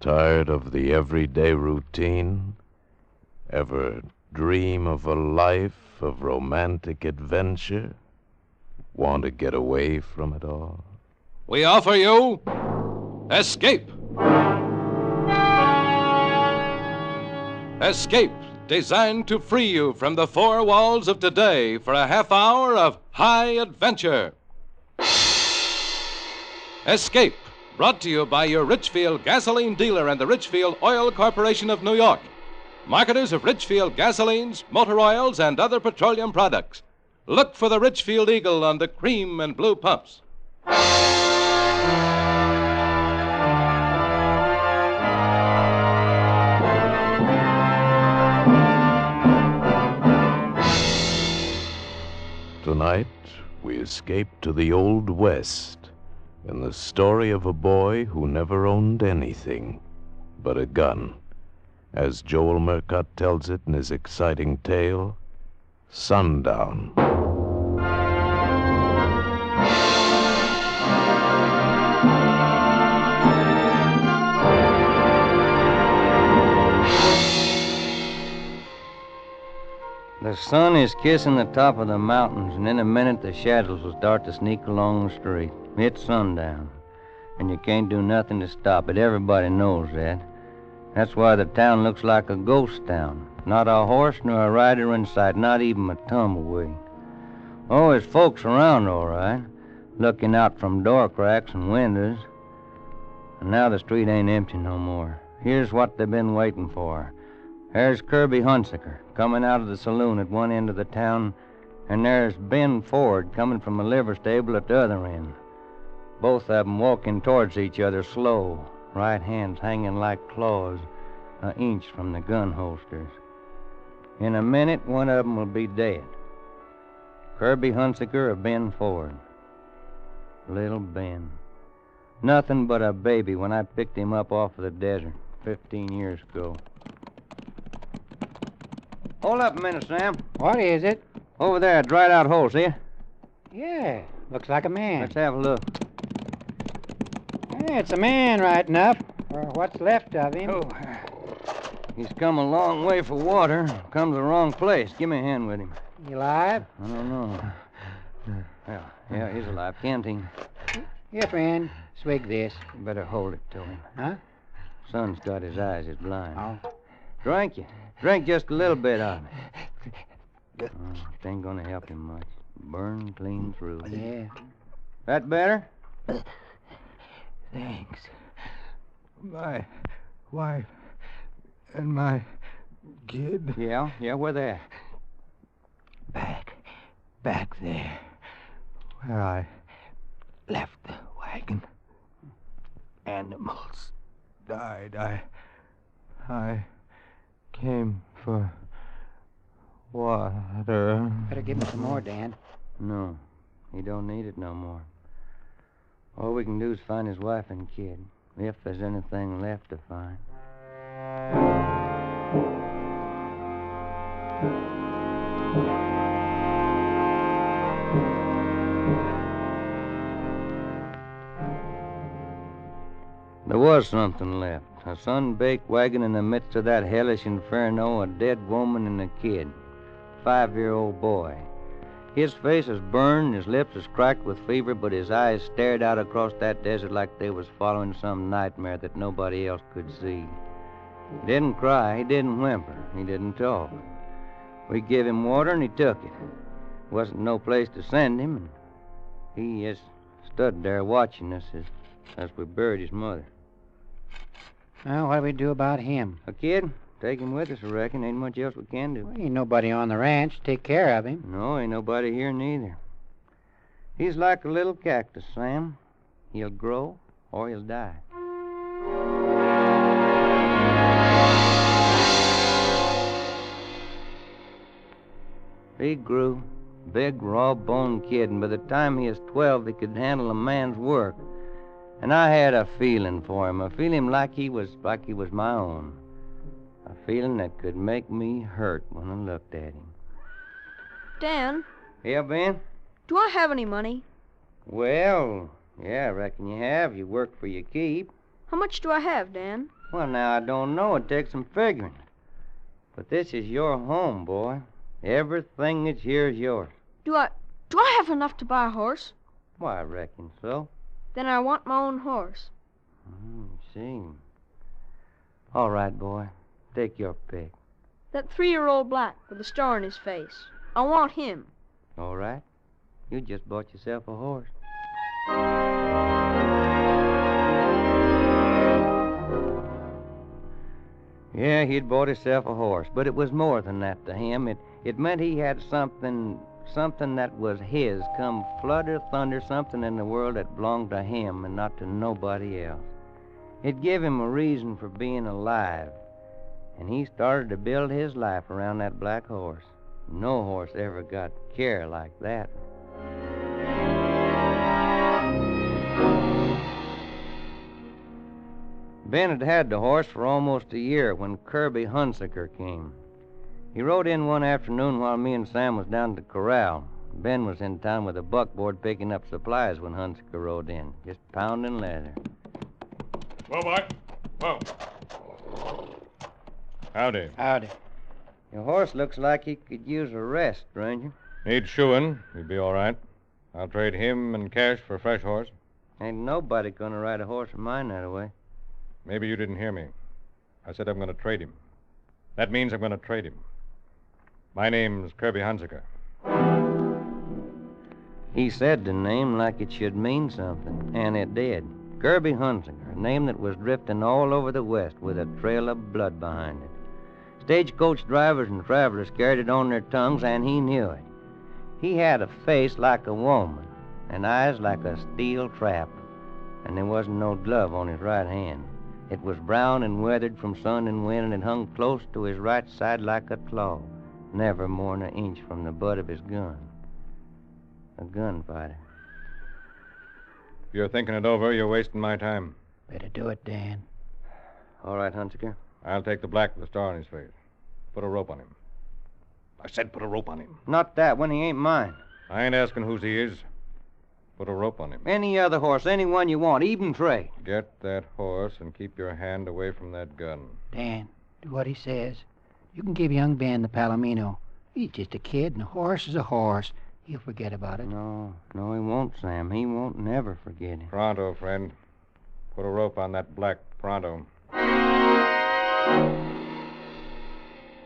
Tired of the everyday routine? Ever dream of a life of romantic adventure? Want to get away from it all? We offer you Escape. Escape, designed to free you from the four walls of today for a half hour of high adventure. Escape, brought to you by your Richfield gasoline dealer and the Richfield Oil Corporation of New York, marketers of Richfield gasolines, motor oils, and other petroleum products. Look for the Richfield Eagle on the cream and blue pumps. Tonight, we escape to the Old West in the story of a boy who never owned anything but a gun. As Joel Murcott tells it in his exciting tale, Sundown. The sun is kissing the top of the mountains, and in a minute the shadows will start to sneak along the street. It's sundown, and you can't do nothing to stop it. Everybody knows that. That's why the town looks like a ghost town. Not a horse nor a rider in sight, not even a tumbleweed. Oh, there's folks around, all right, looking out from door cracks and windows. And now the street ain't empty no more. Here's what they've been waiting for. There's Kirby Hunsaker coming out of the saloon at one end of the town, and there's Ben Ford coming from a liver stable at the other end. Both of them walking towards each other slow, right hands hanging like claws, an inch from the gun holsters. In a minute, one of them will be dead. Kirby Hunsaker or Ben Ford. Little Ben. Nothing but a baby when I picked him up off of the desert 15 years ago. Hold up a minute, Sam. What is it? Over there, a dried out hole, see? Yeah, looks like a man. Let's have a look. Yeah, it's a man right enough, or what's left of him. Oh, he's come a long way for water. Come to the wrong place. Give me a hand with him. You alive? I don't know. Yeah, he's alive. Canteen. Here, friend. Swig this. You better hold it to him. Huh? Son's got his eyes. He's blind. Oh. Drink you. Drink just a little bit of it. It ain't gonna help him much. Burn clean through. Yeah. That better? Thanks. My wife and my kid. Yeah, where they at? Back there, where I left the wagon. Animals died. I came for water. Better give him some more, Dan. No, he don't need it no more. All we can do is find his wife and kid, if there's anything left to find. There was something left. A sun-baked wagon in the midst of that hellish inferno, a dead woman and a kid. 5-year-old boy. His face is burned, his lips is cracked with fever, but his eyes stared out across that desert like they was following some nightmare that nobody else could see. He didn't cry, he didn't whimper, he didn't talk. We gave him water and he took it. Wasn't no place to send him, and he just stood there watching us as we buried his mother. Well, what do we do about him? A kid? Take him with us, I reckon. Ain't much else we can do. Well, ain't nobody on the ranch to take care of him. No, ain't nobody here neither. He's like a little cactus, Sam. He'll grow or he'll die. He grew. Big, raw-boned kid, and by the time he was 12, he could handle a man's work. And I had a feeling for him, a feeling like he was my own. A feeling that could make me hurt when I looked at him. Dan? Yeah, Ben? Do I have any money? Well, yeah, I reckon you have. You work for your keep. How much do I have, Dan? Well, now, I don't know. It takes some figuring. But this is your home, boy. Everything that's here is yours. Do I have enough to buy a horse? Why, I reckon so. Then I want my own horse. See. All right, boy. Take your pick. That 3-year-old black with a star on his face. I want him. All right. You just bought yourself a horse. Yeah, he'd bought himself a horse, but it was more than that to him. It meant he had something that was his, come flood or thunder, something in the world that belonged to him and not to nobody else. It gave him a reason for being alive, and he started to build his life around that black horse. No horse ever got care like that. Ben had had the horse for almost a year when Kirby Hunsaker came. He rode in one afternoon while me and Sam was down at the corral. Ben was in town with a buckboard picking up supplies when Hunsaker rode in, just pounding leather. Well, boy. Whoa. Howdy. Howdy. Your horse looks like he could use a rest, Ranger. Needs shoeing. He'd be all right. I'll trade him and cash for a fresh horse. Ain't nobody gonna ride a horse of mine that way. Maybe you didn't hear me. I said I'm going to trade him. That means I'm going to trade him. My name's Kirby Hunsaker. He said the name like it should mean something, and it did. Kirby Hunsaker, a name that was drifting all over the West with a trail of blood behind it. Stagecoach drivers and travelers carried it on their tongues, and he knew it. He had a face like a woman, and eyes like a steel trap, and there wasn't no glove on his right hand. It was brown and weathered from sun and wind, and it hung close to his right side like a claw, never more than an inch from the butt of his gun. A gunfighter. If you're thinking it over, you're wasting my time. Better do it, Dan. All right, Hunsaker. I'll take the black with the star on his face. Put a rope on him. I said put a rope on him. Not that one. He ain't mine. I ain't asking whose he is. Put a rope on him. Any other horse, any one you want, even trade. Get that horse and keep your hand away from that gun. Dan, do what he says. You can give young Ben the Palomino. He's just a kid, and a horse is a horse. He'll forget about it. No, he won't, Sam. He won't never forget it. Pronto, friend. Put a rope on that black pronto.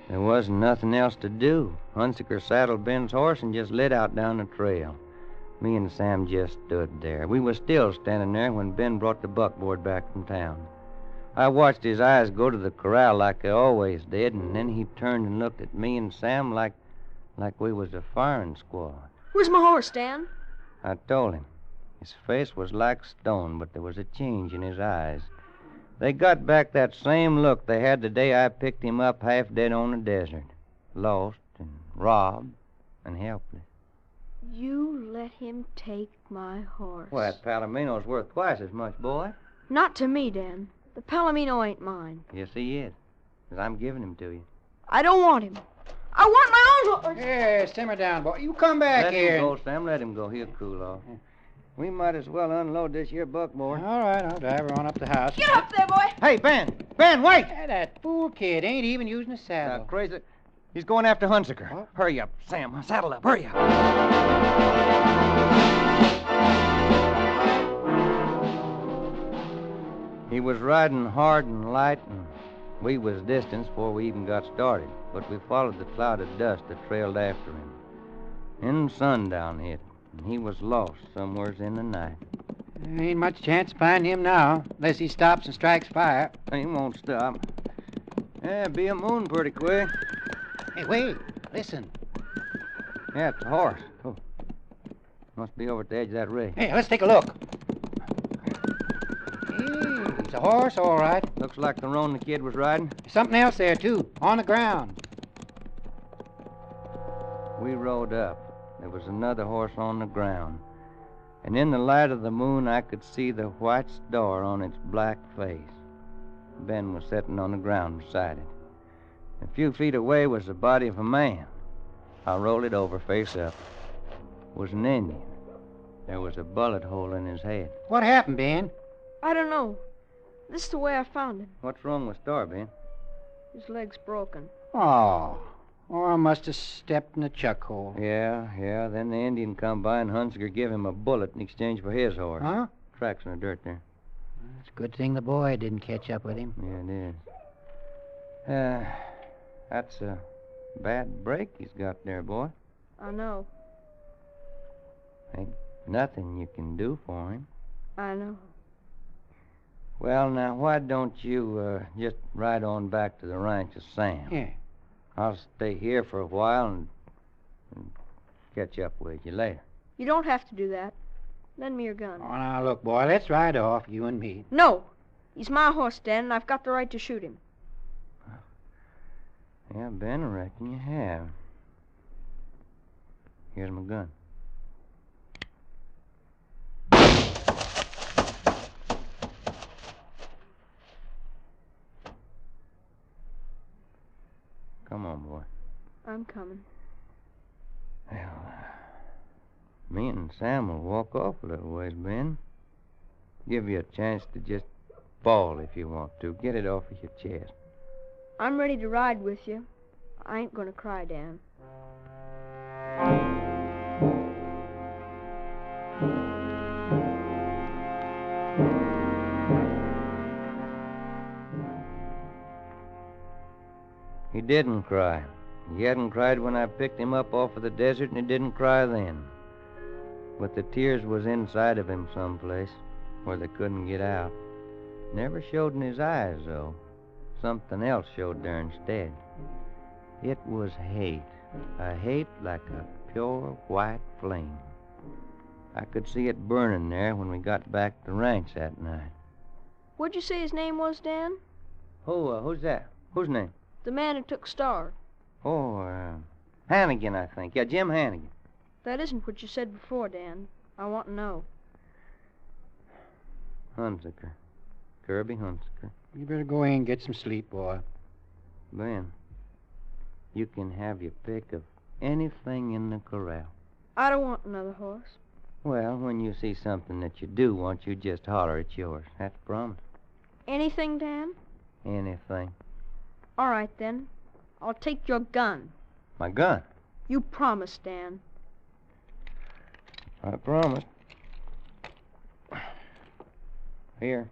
There wasn't nothing else to do. Hunsaker saddled Ben's horse and just lit out down the trail. Me and Sam just stood there. We was still standing there when Ben brought the buckboard back from town. I watched his eyes go to the corral like they always did, and then he turned and looked at me and Sam like we was a firing squad. Where's my horse, Dan? I told him. His face was like stone, but there was a change in his eyes. They got back that same look they had the day I picked him up half dead on the desert. Lost and robbed and helpless. You let him take my horse. Well, that Palomino's worth twice as much, boy. Not to me, Dan. The Palomino ain't mine. Yes, he is. 'Cause I'm giving him to you. I don't want him. I want my own horse. Here, simmer down, boy. You come back Let here. him go, Sam. Let him go. He'll cool off. We might as well unload this here buckboard. All right, I'll drive her on up the house. Get up there, boy. Hey, Ben! Ben, wait! Hey, that fool kid ain't even using a saddle. Crazy. He's going after Hunsaker. What? Hurry up, Sam. Saddle up. Hurry up. He was riding hard and light, and we was distance before we even got started. But we followed the cloud of dust that trailed after him. Then sundown hit, and he was lost somewheres in the night. There ain't much chance of finding him now, unless he stops and strikes fire. He won't stop. Yeah, be a moon pretty quick. Hey, wait. Listen. Yeah, it's a horse. Oh. Must be over at the edge of that ridge. Hey, let's take a look. Hey, it's a horse, all right. Looks like the roan the kid was riding. There's something else there, too, on the ground. We rode up. There was another horse on the ground. And in the light of the moon, I could see the white star on its black face. Ben was sitting on the ground beside it. A few feet away was the body of a man. I rolled it over face up. It was an Indian. There was a bullet hole in his head. What happened, Ben? I don't know. This is the way I found him. What's wrong with Star, Ben? His leg's broken. Oh. Or I must have stepped in a chuck hole. Yeah. Then the Indian come by and Hunziker give him a bullet in exchange for his horse. Huh? Tracks in the dirt there. It's a good thing the boy didn't catch up with him. Yeah, it is. That's a bad break he's got there, boy. I know. Ain't nothing you can do for him. I know. Well, now, why don't you just ride on back to the ranch of Sam? Yeah. I'll stay here for a while and catch up with you later. You don't have to do that. Lend me your gun. Oh, now, look, boy, let's ride off, you and me. No. He's my horse, Dan, and I've got the right to shoot him. Yeah, Ben, I reckon you have. Here's my gun. Come on, boy. I'm coming. Well, me and Sam will walk off a little ways, Ben. Give you a chance to just bawl if you want to. Get it off of your chest. I'm ready to ride with you. I ain't gonna cry, Dan. He didn't cry. He hadn't cried when I picked him up off of the desert, and he didn't cry then. But the tears was inside of him someplace where they couldn't get out. Never showed in his eyes, though. Something else showed there instead. It was hate. A hate like a pure white flame. I could see it burning there when we got back to the ranch that night. What'd you say his name was, Dan? Who's that? Whose name? The man who took Star. Hannigan, I think. Yeah, Jim Hannigan. That isn't what you said before, Dan. I want to know. Hunziker. Kirby Hunziker. You better go in and get some sleep, boy. Ben, you can have your pick of anything in the corral. I don't want another horse. Well, when you see something that you do want, you just holler it's yours. That's a promise. Anything, Dan? Anything. All right, then. I'll take your gun. My gun? You promised, Dan. I promised. Here.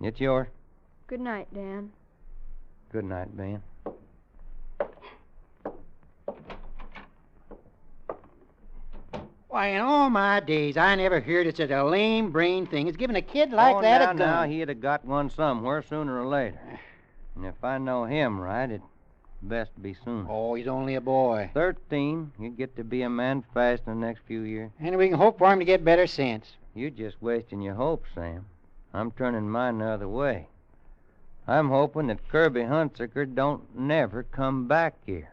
It's yours. Good night, Dan. Good night, Ben. Why, in all my days, I never heard of such a lame-brained thing as giving a kid like that a gun. Now, he'd have got one somewhere sooner or later. And if I know him right, it'd best be soon. Oh, he's only a boy. 13. He'd get to be a man fast in the next few years. And we can hope for him to get better sense. You're just wasting your hopes, Sam. I'm turning mine the other way. I'm hoping that Kirby Hunziker don't never come back here.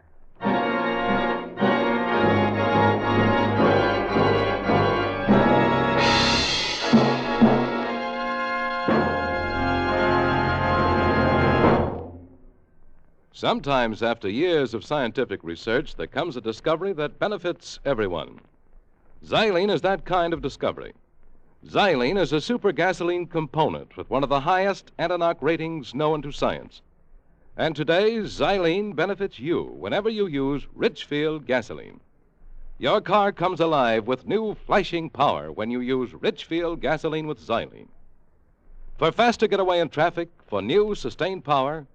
Sometimes, after years of scientific research, there comes a discovery that benefits everyone. Xylene is that kind of discovery. Xylene is a super gasoline component with one of the highest anti-knock ratings known to science. And today, Xylene benefits you whenever you use Richfield gasoline. Your car comes alive with new flashing power when you use Richfield gasoline with Xylene. For faster getaway in traffic, for new sustained power,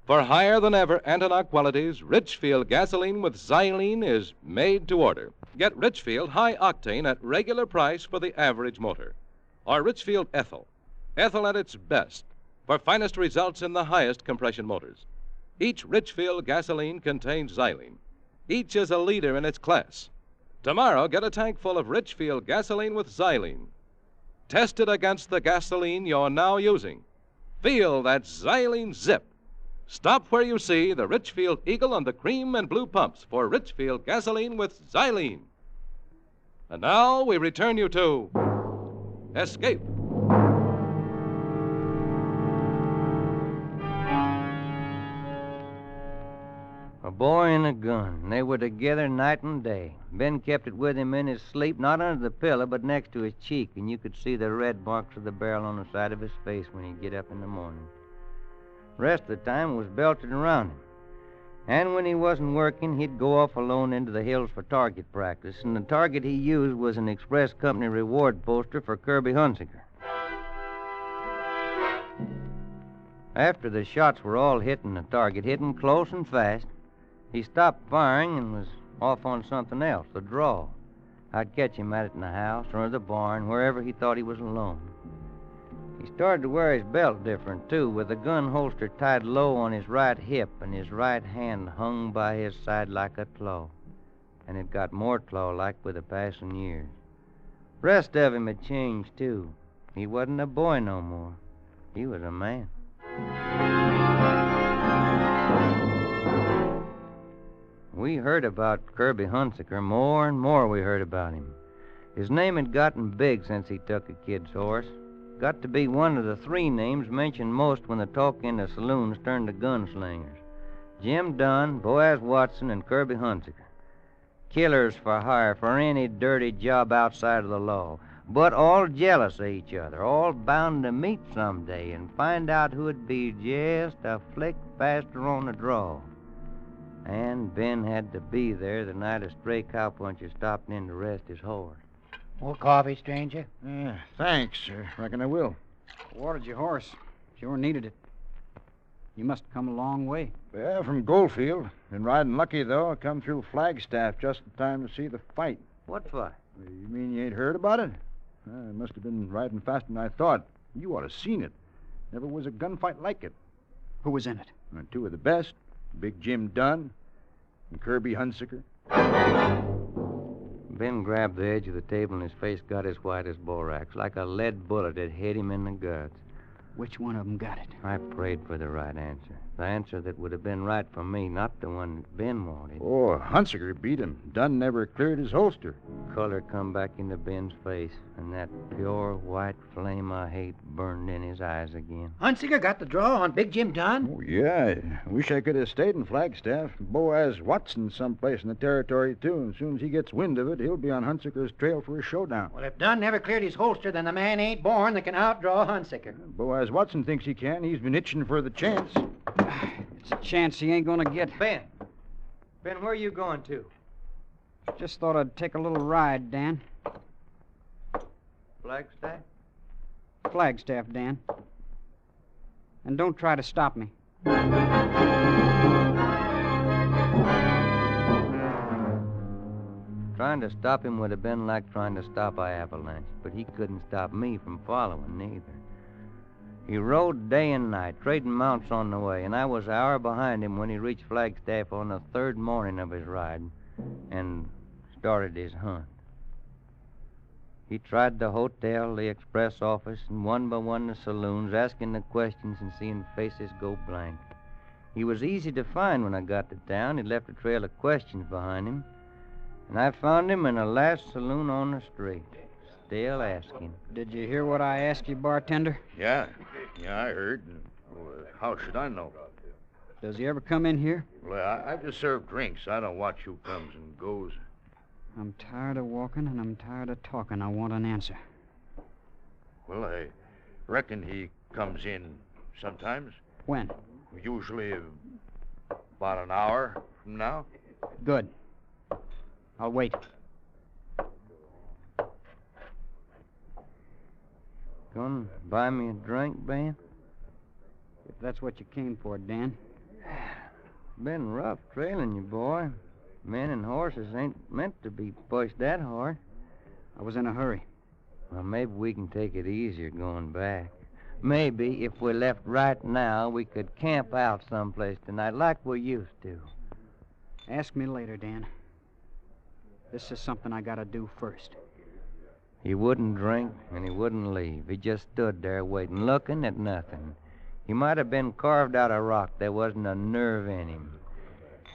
for higher-than-ever anti-knock qualities, Richfield gasoline with Xylene is made to order. Get Richfield High Octane at regular price for the average motor. Or Richfield Ethyl. Ethyl at its best for finest results in the highest compression motors. Each Richfield gasoline contains Xylene. Each is a leader in its class. Tomorrow, get a tank full of Richfield gasoline with Xylene. Test it against the gasoline you're now using. Feel that Xylene zip. Stop where you see the Richfield Eagle on the cream and blue pumps for Richfield gasoline with Xylene. And now we return you to Escape. A boy and a gun. They were together night and day. Ben kept it with him in his sleep, not under the pillow, but next to his cheek, and you could see the red marks of the barrel on the side of his face when he'd get up in the morning. Rest of the time it was belted around him. And when he wasn't working, he'd go off alone into the hills for target practice, and the target he used was an Express Company reward poster for Kirby Hunsaker. After the shots were all hitting the target, hitting close and fast, he stopped firing and was off on something else, the draw. I'd catch him at it in the house or the barn, wherever he thought he was alone. He started to wear his belt different, too, with the gun holster tied low on his right hip and his right hand hung by his side like a claw. And it got more claw-like with the passing years. Rest of him had changed, too. He wasn't a boy no more. He was a man. We heard about Kirby Hunsaker. More and more we heard about him. His name had gotten big since he took a kid's horse. Got to be one of the three names mentioned most when the talk in the saloons turned to gunslingers. Jim Dunn, Boaz Watson, and Kirby Hunsaker. Killers for hire for any dirty job outside of the law, but all jealous of each other, all bound to meet someday and find out who'd be just a flick faster on the draw. And Ben had to be there the night a stray cowpuncher stopped in to rest his horse. More coffee, stranger? Yeah, thanks. Reckon I will. Watered your horse. Sure needed it. You must have come a long way. Yeah, from Goldfield. Been riding lucky, though. I come through Flagstaff just in time to see the fight. What fight? You mean you ain't heard about it? I must have been riding faster than I thought. You ought to seen it. Never was a gunfight like it. Who was in it? Two of the best. Big Jim Dunn and Kirby Hunsaker. Ben grabbed the edge of the table and his face got as white as borax, like a lead bullet had hit him in the guts. Which one of them got it? I prayed for the right answer. The answer that would have been right for me, not the one that Ben wanted. Oh, Hunsaker beat him. Dunn never cleared his holster. Color come back into Ben's face, and that pure white flame I hate burned in his eyes again. Hunsaker got the draw on Big Jim Dunn? Oh, yeah. I wish I could have stayed in Flagstaff. Boaz Watson someplace in the territory, too, and as soon as he gets wind of it, he'll be on Hunsaker's trail for a showdown. Well, if Dunn never cleared his holster, then the man ain't born that can outdraw Hunsaker. Boaz Watson thinks he can. He's been itching for the chance. It's a chance he ain't gonna get. Ben, where are you going to? Just thought I'd take a little ride, Dan. Flagstaff? Flagstaff, Dan. And don't try to stop me. Trying to stop him would have been like trying to stop an avalanche, but he couldn't stop me from following neither. He rode day and night, trading mounts on the way, and I was an hour behind him when he reached Flagstaff on the third morning of his ride and started his hunt. He tried the hotel, the express office, and one by one the saloons, asking the questions and seeing faces go blank. He was easy to find when I got to town. He left a trail of questions behind him, and I found him in the last saloon on the street, still asking. Did you hear what I asked you, bartender? Yeah, I heard. How should I know? Does he ever come in here? Well, I just serve drinks. I don't watch who comes and goes. I'm tired of walking and I'm tired of talking. I want an answer. Well, I reckon he comes in sometimes. When? Usually about an hour from now. Good. I'll wait. Gonna buy me a drink, Ben? If that's what you came for, Dan. Been rough trailing you, boy. Men and horses ain't meant to be pushed that hard. I was in a hurry. Well, maybe we can take it easier going back. Maybe if we left right now, we could camp out someplace tonight like we used to. Ask me later, Dan. This is something I gotta do first. He wouldn't drink, and he wouldn't leave. He just stood there waiting, looking at nothing. He might have been carved out of rock. There wasn't a nerve in him.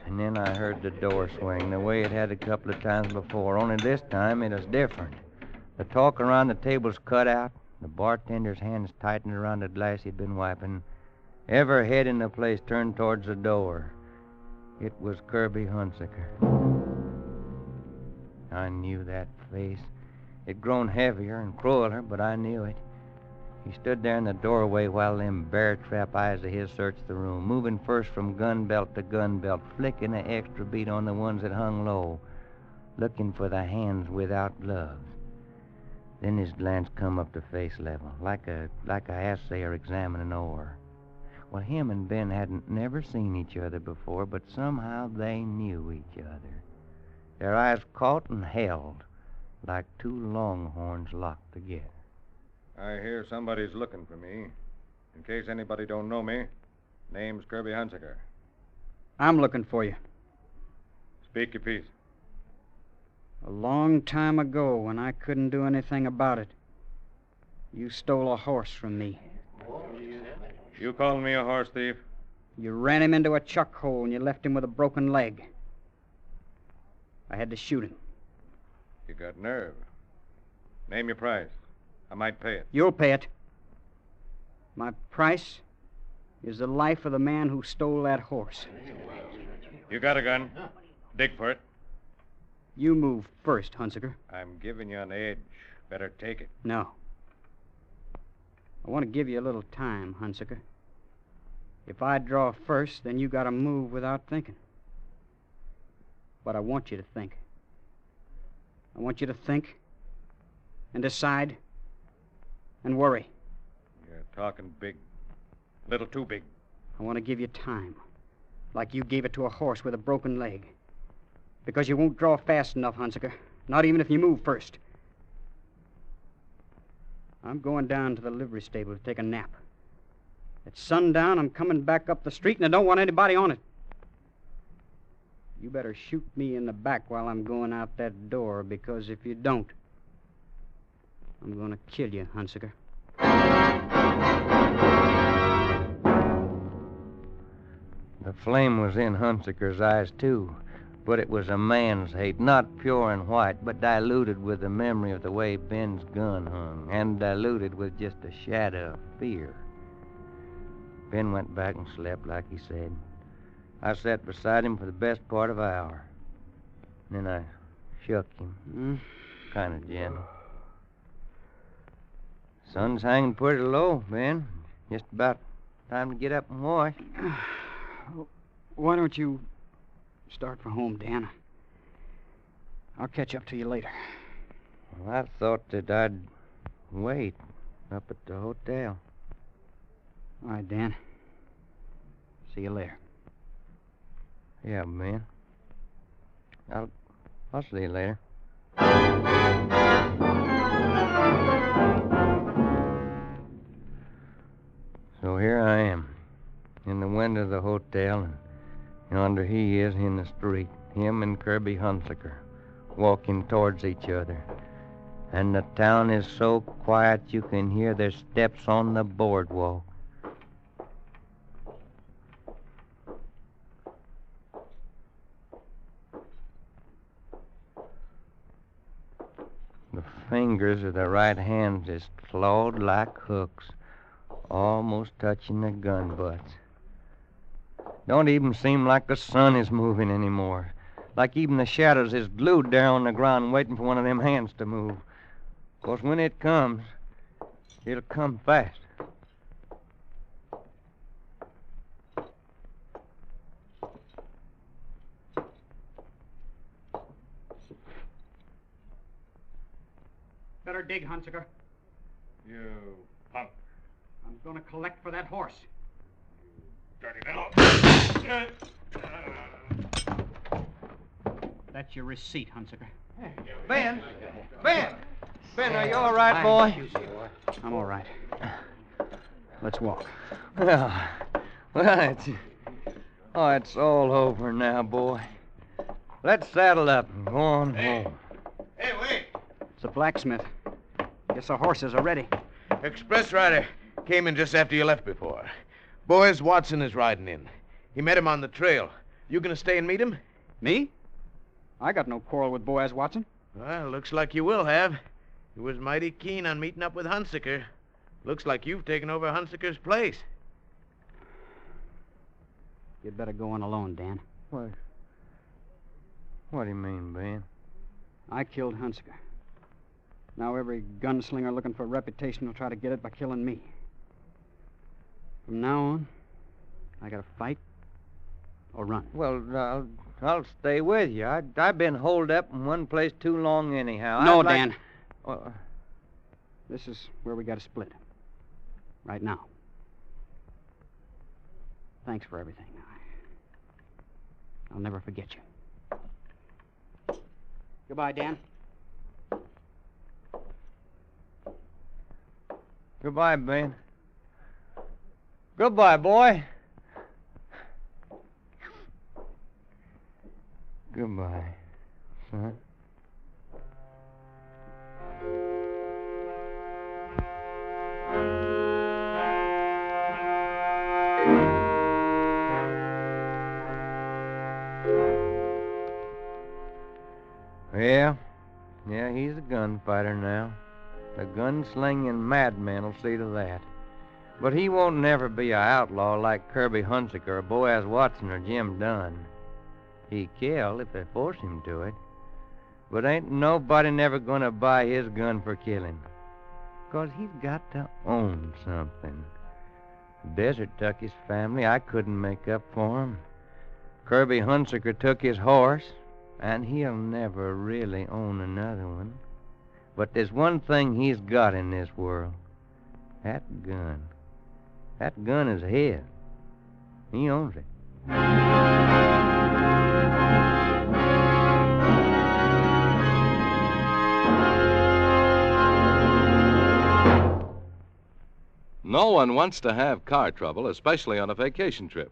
And then I heard the door swing, the way it had a couple of times before, only this time it was different. The talk around the table's cut out, the bartender's hands tightened around the glass he'd been wiping. Every head in the place turned towards the door. It was Kirby Hunsaker. I knew that face. It'd grown heavier and crueler, but I knew it. He stood there in the doorway while them bear-trap eyes of his searched the room, moving first from gun belt to gun belt, flicking an extra beat on the ones that hung low, looking for the hands without gloves. Then his glance come up to face level, like a assayer examining ore. Well, him and Ben hadn't never seen each other before, but somehow they knew each other. Their eyes caught and held, like two longhorns locked together. I hear somebody's looking for me. In case anybody don't know me, name's Kirby Hunsaker. I'm looking for you. Speak your piece. A long time ago, when I couldn't do anything about it, you stole a horse from me. You calling me a horse thief? You ran him into a chuck hole and you left him with a broken leg. I had to shoot him. You got nerve. Name your price. I might pay it. You'll pay it. My price is the life of the man who stole that horse. You got a gun. Dig for it. You move first, Hunsaker. I'm giving you an edge. Better take it. No. I want to give you a little time, Hunsaker. If I draw first, then you got to move without thinking. But I want you to think. I want you to think and decide and worry. You're talking big. A little too big. I want to give you time, like you gave it to a horse with a broken leg. Because you won't draw fast enough, Hunsaker. Not even if you move first. I'm going down to the livery stable to take a nap. At sundown, I'm coming back up the street, and I don't want anybody on it. You better shoot me in the back while I'm going out that door, because if you don't, I'm going to kill you, Hunsaker. The flame was in Hunsaker's eyes, too, but it was a man's hate, not pure and white, but diluted with the memory of the way Ben's gun hung, and diluted with just a shadow of fear. Ben went back and slept like he said. I sat beside him for the best part of an hour. Then I shook him, kind of gentle. Sun's hanging pretty low, Ben. Just about time to get up and wash. Why don't you start for home, Dan? I'll catch up to you later. Well, I thought that I'd wait up at the hotel. All right, Dan. See you later. Yeah, Ben. I'll see you later. So here I am, in the window of the hotel, and yonder he is in the street, him and Kirby Hunsaker, walking towards each other. And the town is so quiet you can hear their steps on the boardwalk. The fingers of the right hand is clawed like hooks, almost touching the gun butts. Don't even seem like the sun is moving anymore. Like even the shadows is glued there on the ground waiting for one of them hands to move. 'Cause when it comes, it'll come fast. Better dig, Hunsaker. You punk. I'm going to collect for that horse. Dirty little. That's your receipt, Hunsaker. Ben! Ben! Ben, are you all right, boy? I'm all right. Let's walk. Well, it's all over now, boy. Let's saddle up and go on home. Hey, wait! It's a blacksmith. Guess the horses are ready. Express rider came in just after you left before. Boys, Watson is riding in. He met him on the trail. You gonna stay and meet him? Me? I got no quarrel with Boaz Watson. Well, looks like you will have. He was mighty keen on meeting up with Hunsaker. Looks like you've taken over Hunsaker's place. You'd better go on alone, Dan. What do you mean, Ben? I killed Hunsaker. Now every gunslinger looking for a reputation will try to get it by killing me. From now on, I gotta fight or run. Well, I'll stay with you. I've been holed up in one place too long anyhow. No, I'd like- Dan. Well, This is where we gotta split. Right now. Thanks for everything. I'll never forget you. Goodbye, Dan. goodbye, Ben. Goodbye, boy. Goodbye, son. Yeah, he's a gunfighter now. The gunslinging madman will see to that. But he won't never be a outlaw like Kirby Hunsaker or Boaz Watson or Jim Dunn. He kill if they force him to it. But ain't nobody never gonna buy his gun for killing. 'Cause he's got to own something. Desert took his family. I couldn't make up for him. Kirby Hunsaker took his horse. And he'll never really own another one. But there's one thing he's got in this world. That gun. That gun is his. He owns it. No one wants to have car trouble, especially on a vacation trip.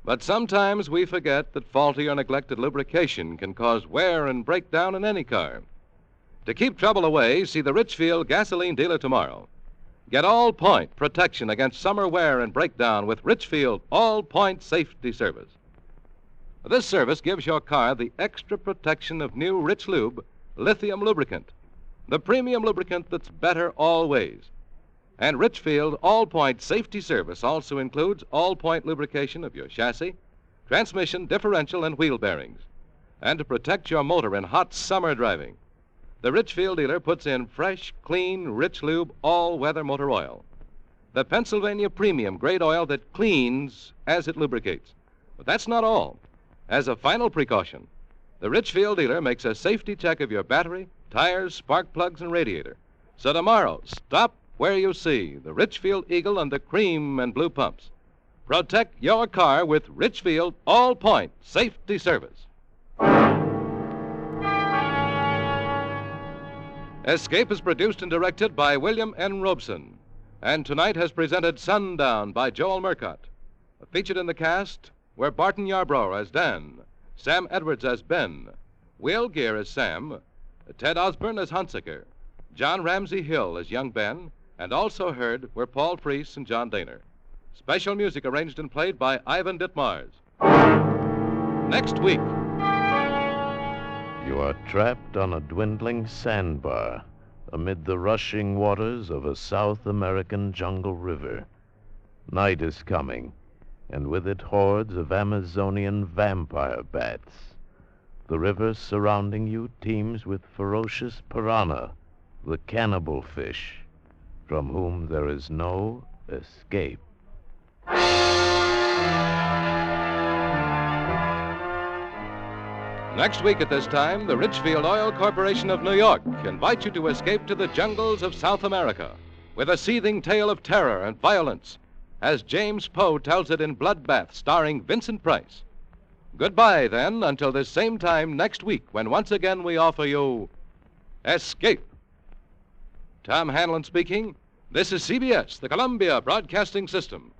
But sometimes we forget that faulty or neglected lubrication can cause wear and breakdown in any car. To keep trouble away, see the Richfield gasoline dealer tomorrow. Get all-point protection against summer wear and breakdown with Richfield all-point safety service. This service gives your car the extra protection of new Rich Lube lithium lubricant, the premium lubricant that's better always. And Richfield all-point safety service also includes all-point lubrication of your chassis, transmission, differential, and wheel bearings. And to protect your motor in hot summer driving, the Richfield dealer puts in fresh, clean, Rich Lube all-weather motor oil. The Pennsylvania premium grade oil that cleans as it lubricates. But that's not all. As a final precaution, the Richfield dealer makes a safety check of your battery, tires, spark plugs, and radiator. So tomorrow, stop where you see the Richfield Eagle and the cream and blue pumps. Protect your car with Richfield all-point safety service. Escape is produced and directed by William N. Robeson, and tonight has presented Sundown by Joel Murcott. Featured in the cast were Barton Yarbrough as Dan, Sam Edwards as Ben, Will Gear as Sam, Ted Osborne as Hunsaker, John Ramsey Hill as young Ben, and also heard were Paul Preece and John Daner. Special music arranged and played by Ivan Ditmars. Next week. You are trapped on a dwindling sandbar amid the rushing waters of a South American jungle river. Night is coming, and with it hordes of Amazonian vampire bats. The river surrounding you teems with ferocious piranha, the cannibal fish, from whom there is no escape. Next week at this time, the Richfield Oil Corporation of New York invites you to escape to the jungles of South America with a seething tale of terror and violence, as James Poe tells it in Bloodbath, starring Vincent Price. Goodbye, then, until this same time next week, when once again we offer you Escape. Tom Hanlon speaking. This is CBS, the Columbia Broadcasting System.